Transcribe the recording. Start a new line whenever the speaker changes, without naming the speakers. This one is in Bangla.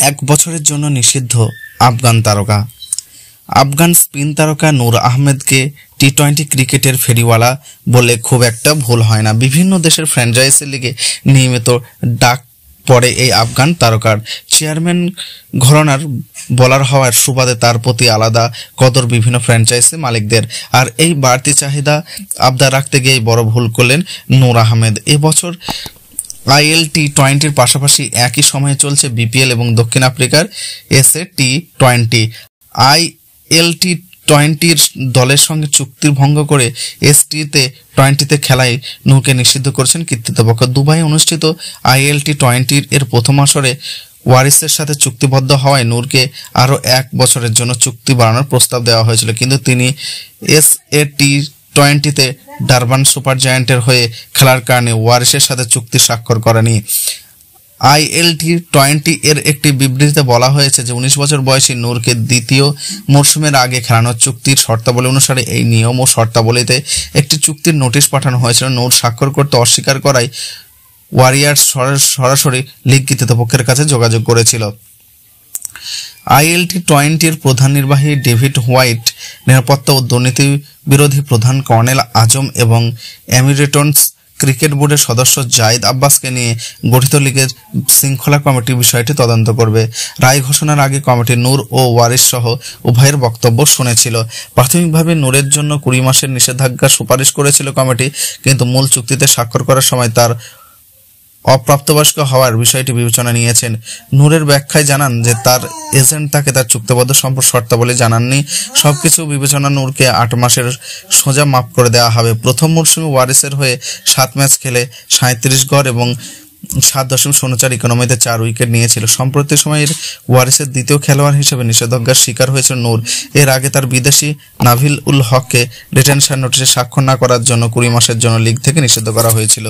1 বছরের জন্য নিষিদ্ধ আফগান তারকা। আফগান স্পিন তারকা নূর আহমেদকে টি-20 ক্রিকেটের ফেরিওয়ালা বলে খুব একটা ভুল হয় না। বিভিন্ন দেশের ফ্র্যাঞ্চাইজি লিগে নিয়মিত ডাক পড়ে এই আফগান তারকার। চেয়ারম্যান ঘরানার বোলার হওয়ার সুবাদে তার প্রতি আলাদা কদর বিভিন্ন ফ্র্যাঞ্চাইজি মালিকদের। আর এই বাড়তি চাহিদা আবদার রাখতে গিয়ে বড় ভুল করলেন নূর আহমেদ। এবছর আইএল টি-20-র পাশাপাশি একই সময়ে চলছে বিপিএল এবং দক্ষিণ আফ্রিকার এসএ টি-20। আইএল টি-20-র দলের সঙ্গে চুক্তি ভঙ্গ করে টি-20-তে খেলায় নূরকে নিষিদ্ধ করেছেন কর্তৃপক্ষ। দুবাই অনুষ্ঠিত আইএল টি-20 এর প্রথম আসরে ওয়ারিসের সাথে চুক্তিবদ্ধ হওয়ায় নূরকে আরও 1 বছরের জন্য চুক্তি বাড়ানোর প্রস্তাব দেওয়া হয়েছিল, কিন্তু তিনি এসএ টি-20-তে ডারবান সুপার জায়ান্টের হয়ে খেলার কারণে ওয়ারিসের সাথে চুক্তি স্বাক্ষর করেনি। আইএল টি-20 এর একটি বিবৃতিতে বলা হয়েছে যে 19 বছর বয়সী নূরকে দ্বিতীয় মরশুমের আগে খেলানোর চুক্তির শর্তাবলী অনুসারে এই নিয়ম ও শর্তাবলীতে একটি চুক্তির নোটিশ পাঠানো হয়েছিল। নূর স্বাক্ষর করতে অস্বীকার করায় ওয়ারিয়ার্স সরাসরি লিগ কর্তৃপক্ষের কাছে যোগাযোগ করেছিল। আইএল টি-20-র প্রধান নির্বাহী ডেভিড হোয়াইট, নিরাপত্তা ও দুর্নীতি বিরোধী প্রধান কর্নেল আজম এবং এমিরেটস ক্রিকেট বোর্ডের সদস্য জায়েদ আব্বাসকে নিয়ে গঠিত লীগের শৃঙ্খলা কমিটি বিষয়টি তদন্ত করবে। রায় ঘোষণার আগে কমিটি নূর ও ওয়ারিস সহ উভয়ের বক্তব্য শুনেছিল। প্রাথমিকভাবে নূরের জন্য 20 মাসের নিষেধাজ্ঞার সুপারিশ করেছিল কমিটি, কিন্তু মূল চুক্তিতে স্বাক্ষর করার সময় তার অপ্রাপ্তবয়স্ক হওয়ার বিষয়টি বিবেচনা নিয়েছেন। নূরের ব্যাখ্যায় জানান যে তার এজেন্ট তাকে তার চুক্তিবদ্ধ শর্তাবলী জানাননি। সবকিছু বিবেচনা নূরকে 8 মাসের সোজা মাফ করে দেওয়া হবে। প্রথম মরশুমে ওয়ারিসের হয়ে 7 ম্যাচ খেলে 37 গড় এবং 7.04 ইকোনমিতে 4 উইকেট নিয়েছিল। সম্প্রতি সময়ের ওয়ারিসের দ্বিতীয় খেলোয়াড় হিসেবে নিষেধাজ্ঞার শিকার হয়েছিল নূর। এর আগে তার বিদেশি নাভিল উল হককে রিটেনশন নোটিশে স্বাক্ষর না করার জন্য 20 মাসের জন্য লিগ থেকে নিষিদ্ধ করা হয়েছিল।